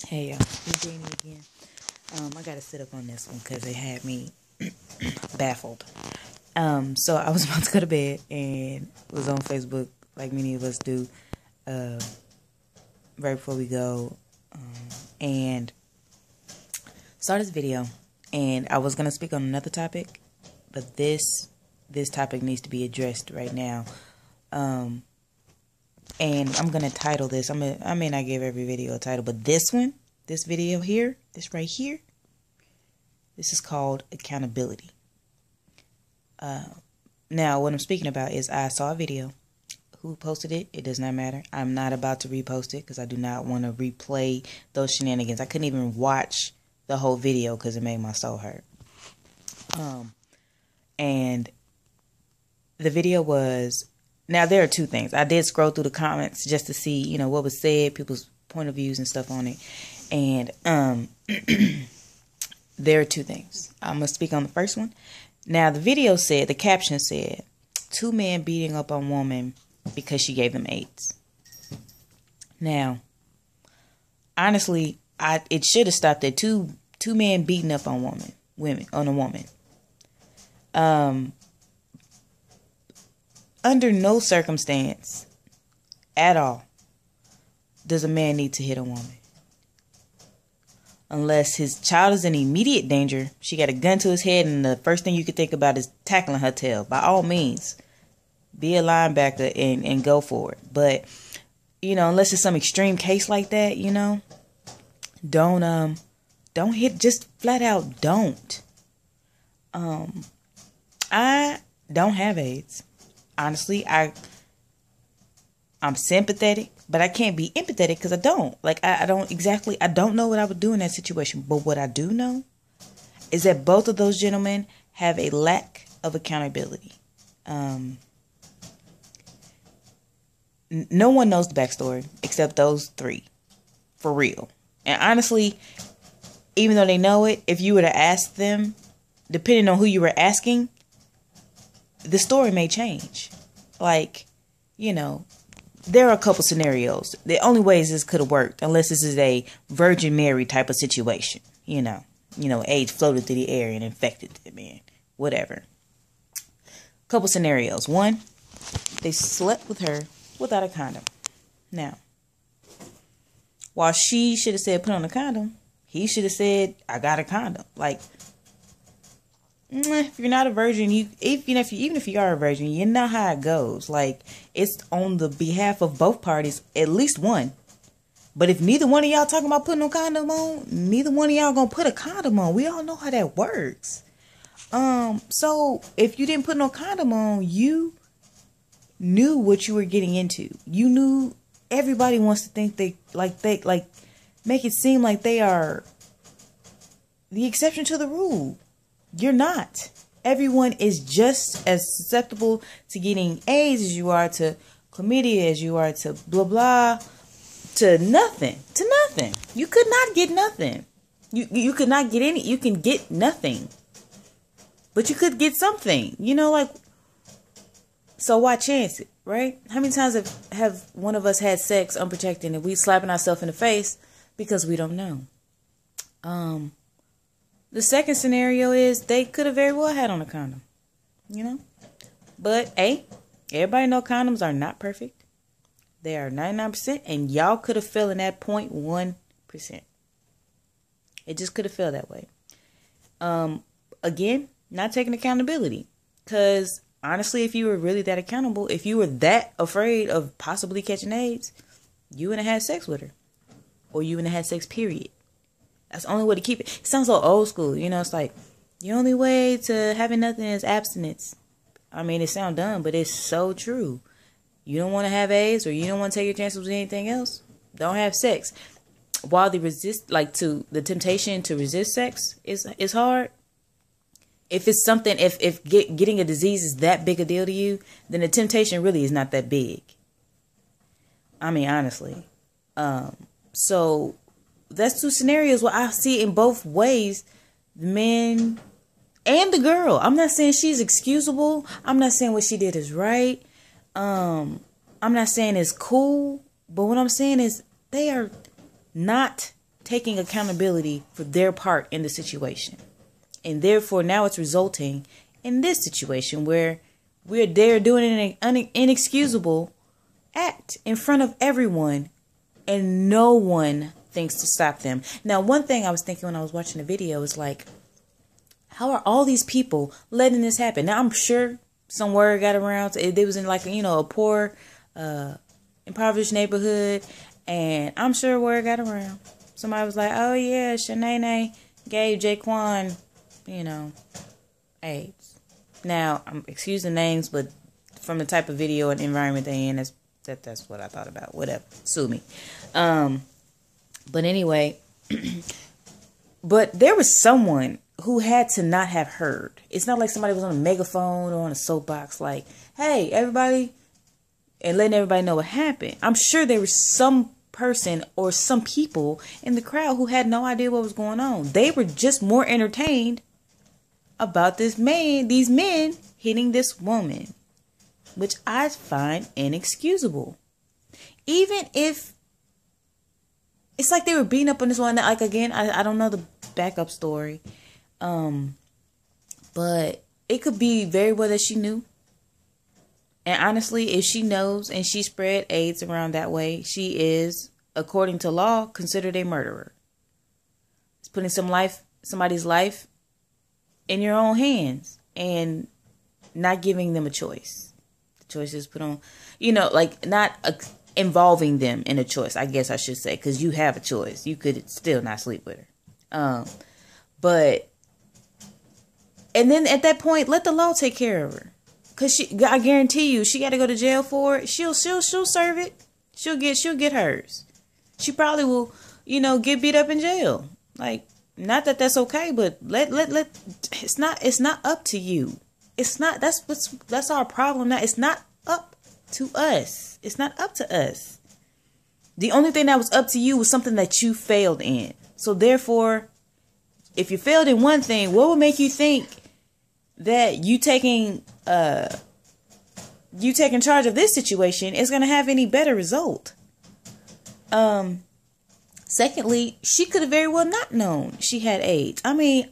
Hey y'all, it's Jamie again. I gotta sit up on this one because it had me baffled. So I was about to go to bed and was on Facebook like many of us do, right before we go, and saw this video. And I was gonna speak on another topic, but this topic needs to be addressed right now. And I'm gonna title this. I may not give every video a title, but this video here, this right here, this is called accountability. Now, what I'm speaking about is I saw a video. Who posted it? It does not matter. I'm not about to repost it because I do not want to replay those shenanigans. I couldn't even watch the whole video because it made my soul hurt. And the video was... Now, there are two things. I did scroll through the comments just to see, what was said, people's point of views and stuff on it. And there are two things. I'm going to speak on the first one. Now, the caption said, 2 men beating up on woman because she gave them AIDS. Now, honestly, it should have stopped at two men beating up on a woman. Under no circumstance at all does a man need to hit a woman. Unless his child is in immediate danger, she got a gun to his head, and the first thing you could think about is tackling her tail. By all means, be a linebacker and go for it. But, unless it's some extreme case like that, don't hit, just flat out don't. I don't have AIDS. Honestly, I'm sympathetic, but I can't be empathetic because I don't. I don't know what I would do in that situation. But what I do know is that both of those gentlemen have a lack of accountability. No one knows the backstory except those three. For real. And honestly, even though they know it, if you were to ask them, depending on who you were asking, the story may change. There are a couple scenarios. The only ways this could have worked, unless this is a Virgin Mary type of situation. AIDS floated through the air and infected the man. Whatever. Couple scenarios. One, they slept with her without a condom. Now, while she should have said put on a condom, he should have said I got a condom. If you're not a virgin, even if you are a virgin, you know how it goes. It's on the behalf of both parties, at least one. But if neither one of y'all talking about putting no condom on, neither one of y'all gonna put a condom on. We all know how that works. So if you didn't put no condom on, you knew what you were getting into. You knew everybody wants to think they make it seem like they are the exception to the rule. You're not. Everyone is just as susceptible to getting AIDS as you are to chlamydia, as you are to blah blah, to nothing. You could not get nothing. You could not get any. You can get nothing, but you could get something. So why chance it, right? How many times have one of us had sex unprotected and we slapping ourselves in the face because we don't know? The second scenario is they could have very well had on a condom, But, hey, everybody know condoms are not perfect. They are 99%, and y'all could have fell in that 0.1%. It just could have fell that way. Again, not taking accountability. Because, honestly, if you were really that accountable, if you were that afraid of possibly catching AIDS, you wouldn't have had sex with her. Or you wouldn't have had sex, period. That's the only way to keep it. It sounds so old school. It's like the only way to having nothing is abstinence. I mean, it sounds dumb, but it's so true. You don't want to have AIDS or you don't want to take your chances with anything else, don't have sex. While the temptation to resist sex is hard. If it's something, if getting a disease is that big a deal to you, then the temptation really is not that big. I mean, honestly. So that's two scenarios where I see in both ways, the man and the girl. I'm not saying she's excusable. I'm not saying what she did is right. I'm not saying it's cool. But what I'm saying is they are not taking accountability for their part in the situation. And therefore, now it's resulting in this situation where they're doing an inexcusable act in front of everyone, and no one thinks to stop them. Now, one thing I was thinking when I was watching the video is like, how are all these people letting this happen? Now, I'm sure some word got around. They was in like, a poor, impoverished neighborhood, and I'm sure word got around. Somebody was like, oh yeah, Shanae gave Jaquan, AIDS. Now, I'm excusing names, but from the type of video and environment they in, that's what I thought about. Whatever. Sue me. But anyway, but there was someone who had to not have heard. It's not like somebody was on a megaphone or on a soapbox like, hey, everybody, and letting everybody know what happened. I'm sure there was some person or some people in the crowd who had no idea what was going on. They were just more entertained about these men hitting this woman, which I find inexcusable. Even if it's like they were beating up on this one, like, again, I don't know the backup story, but it could be very well that she knew. And honestly, if she knows and she spread AIDS around that way, she is, according to law, considered a murderer. It's putting somebody's life in your own hands and not giving them a choice. The choice is put on, like not involving them in a choice, I guess I should say, because you have a choice. You could still not sleep with her. And then at that point, let the law take care of her. Cause I guarantee you, she got to go to jail for it. She'll serve it. She'll get hers. She probably will, get beat up in jail. Like, not that that's okay, but let it's not up to you. It's not. That's our problem now. It's not up to us. It's not up to us. The only thing that was up to you was something that you failed in. So therefore, if you failed in one thing, what would make you think that you taking charge of this situation is going to have any better result? Secondly, she could have very well not known she had AIDS. I mean,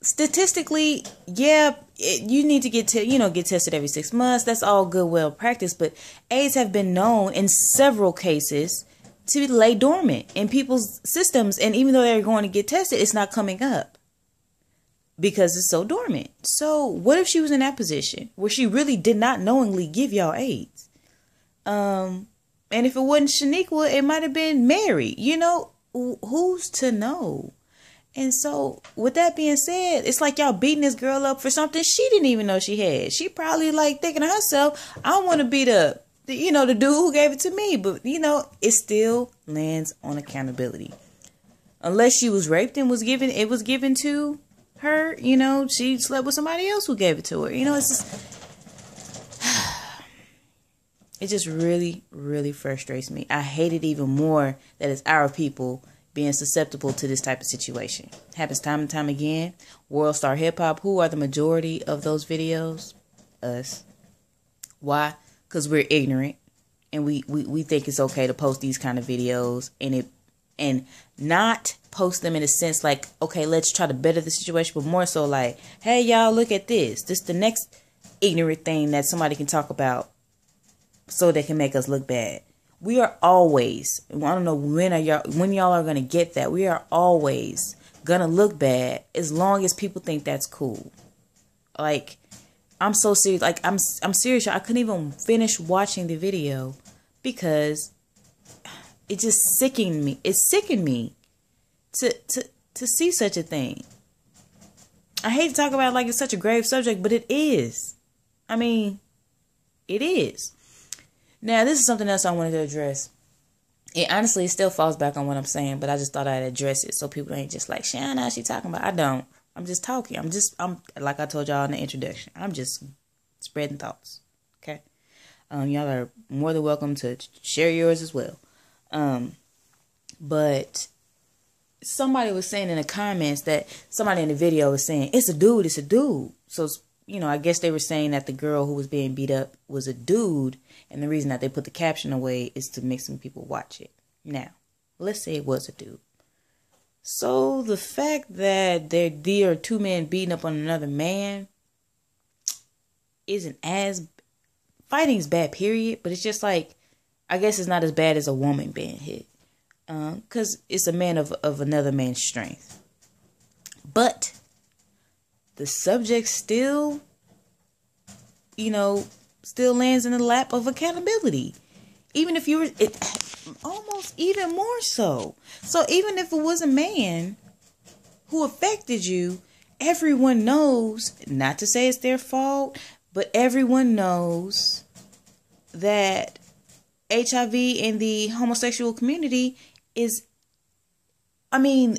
statistically, yeah, you need to get tested every 6 months. That's all good, well practice. But AIDS have been known in several cases to lay dormant in people's systems. And even though they're going to get tested, it's not coming up because it's so dormant. So what if she was in that position where she really did not knowingly give y'all AIDS? And if it wasn't Shaniqua, it might have been Mary. Who's to know? And so, with that being said, it's like y'all beating this girl up for something she didn't even know she had. She probably like thinking to herself, I don't want to be the dude who gave it to me. But, it still lands on accountability. Unless she was raped and it was given to her, she slept with somebody else who gave it to her. It's just... It just really, really frustrates me. I hate it even more that it's our people being susceptible to this type of situation. Happens time and time again. World Star Hip Hop, who are the majority of those videos? Us. Why? Because we're ignorant. And we think it's okay to post these kind of videos and not post them in a sense like, okay, let's try to better the situation, but more so like, hey, y'all, look at this. This is the next ignorant thing that somebody can talk about so they can make us look bad. We are always, I don't know when y'all are going to get that. We are always going to look bad as long as people think that's cool. Like, I'm so serious. Like, I'm serious. I couldn't even finish watching the video because it just sickened me. It sickened me to see such a thing. I hate to talk about it like it's such a grave subject, but it is. I mean, it is. Now, this is something else I wanted to address. It honestly still falls back on what I'm saying, but I just thought I'd address it so people ain't just like, Shana, she talking about. I don't. I'm just talking. I'm like I told y'all in the introduction. I'm just spreading thoughts. Okay? Y'all are more than welcome to share yours as well. But somebody was saying in the comments that somebody in the video was saying, it's a dude. So, I guess they were saying that the girl who was being beat up was a dude. And the reason that they put the caption away is to make some people watch it. Now, let's say it was a dude. So the fact that there are two men beating up on another man isn't as, fighting's bad, period. But it's just like, I guess it's not as bad as a woman being hit, because it's a man of another man's strength. But the subject still, still lands in the lap of accountability. Even if you were, almost even more so. So even if it was a man who affected you, everyone knows, not to say it's their fault, but everyone knows that HIV in the homosexual community is, the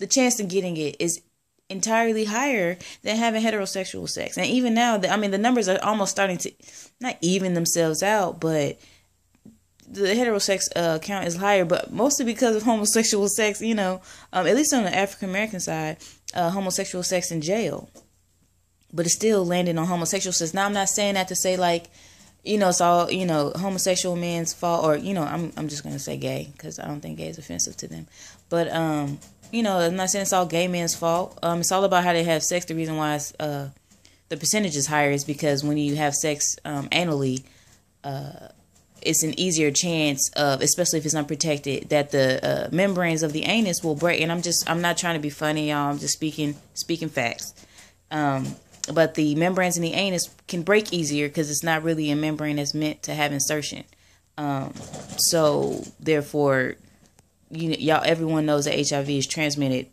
chance of getting it is entirely higher than having heterosexual sex. And even now, the numbers are almost starting to not even themselves out, but the heterosex count is higher, but mostly because of homosexual sex, at least on the African American side, homosexual sex in jail. But it's still landing on homosexual sex. Now, I'm not saying that to say like, it's all, homosexual men's fault, or, I'm just going to say gay, because I don't think gay is offensive to them. But, I'm not saying it's all gay men's fault. It's all about how they have sex. The reason why it's, the percentage is higher is because when you have sex anally, it's an easier chance of, especially if it's unprotected, that the membranes of the anus will break. And I'm not trying to be funny, y'all. I'm just speaking facts. But the membranes in the anus can break easier because it's not really a membrane that's meant to have insertion. So therefore, everyone knows that HIV is transmitted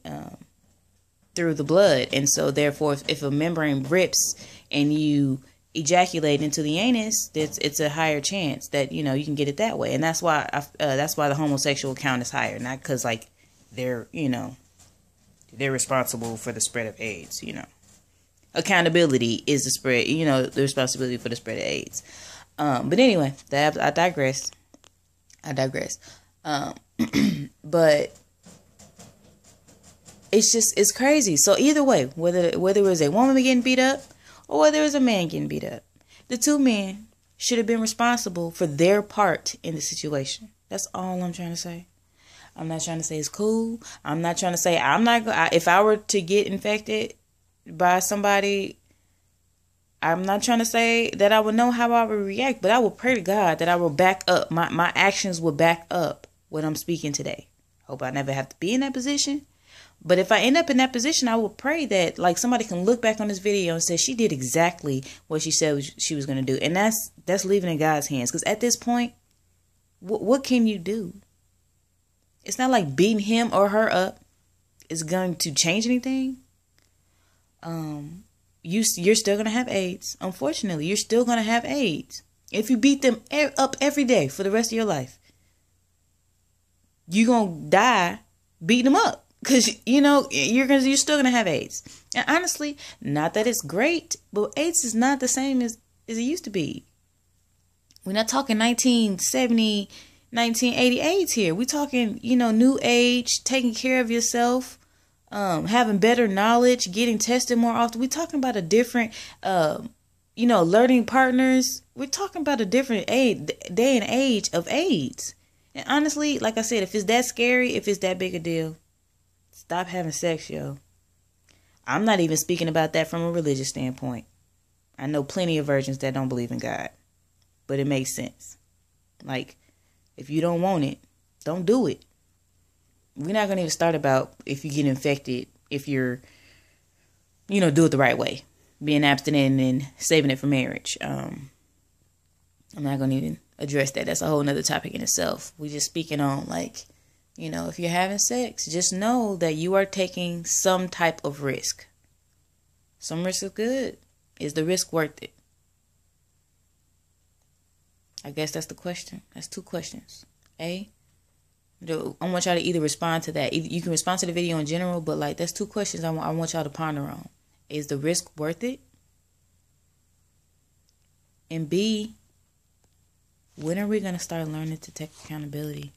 through the blood, and so therefore, if a membrane rips and you ejaculate into the anus, it's a higher chance that you can get it that way, and that's why the homosexual count is higher, not because like they're responsible for the spread of AIDS. Accountability is the spread, the responsibility for the spread of AIDS. But anyway, I digress. But it's crazy. So either way, whether it was a woman getting beat up or whether it was a man getting beat up, the two men should have been responsible for their part in the situation. That's all I'm trying to say. I'm not trying to say it's cool. I'm not trying to say if I were to get infected by somebody, I'm not trying to say that I would know how I would react, but I will pray to God that I will back up. My actions will back up what I'm speaking today. Hope I never have to be in that position. But if I end up in that position, I will pray that like somebody can look back on this video and say she did exactly what she said she was going to do. And that's leaving in God's hands. Because at this point, what can you do? It's not like beating him or her up is going to change anything. You're still going to have AIDS. Unfortunately, you're still going to have AIDS. If you beat them up every day for the rest of your life, you're going to die beating them up. Because, you're still going to have AIDS. And honestly, not that it's great, but AIDS is not the same as it used to be. We're not talking 1970, 1980 AIDS here. We're talking, new age, taking care of yourself, having better knowledge, getting tested more often. We're talking about a different, learning partners. We're talking about a different day and age of AIDS. And honestly, like I said, if it's that scary, if it's that big a deal, stop having sex, yo. I'm not even speaking about that from a religious standpoint. I know plenty of virgins that don't believe in God, but it makes sense. Like, if you don't want it, don't do it. We're not going to even start about if you get infected, if you're, do it the right way. Being abstinent and saving it for marriage. I'm not going to even address that. That's a whole nother topic in itself. We're just speaking on, like, if you're having sex, just know that you are taking some type of risk. Some risk is good. Is the risk worth it? I guess that's the question. That's two questions. I want y'all to either respond to that. You can respond to the video in general, but like that's two questions I want y'all to ponder on. Is the risk worth it? And B, when are we going to start learning to take accountability?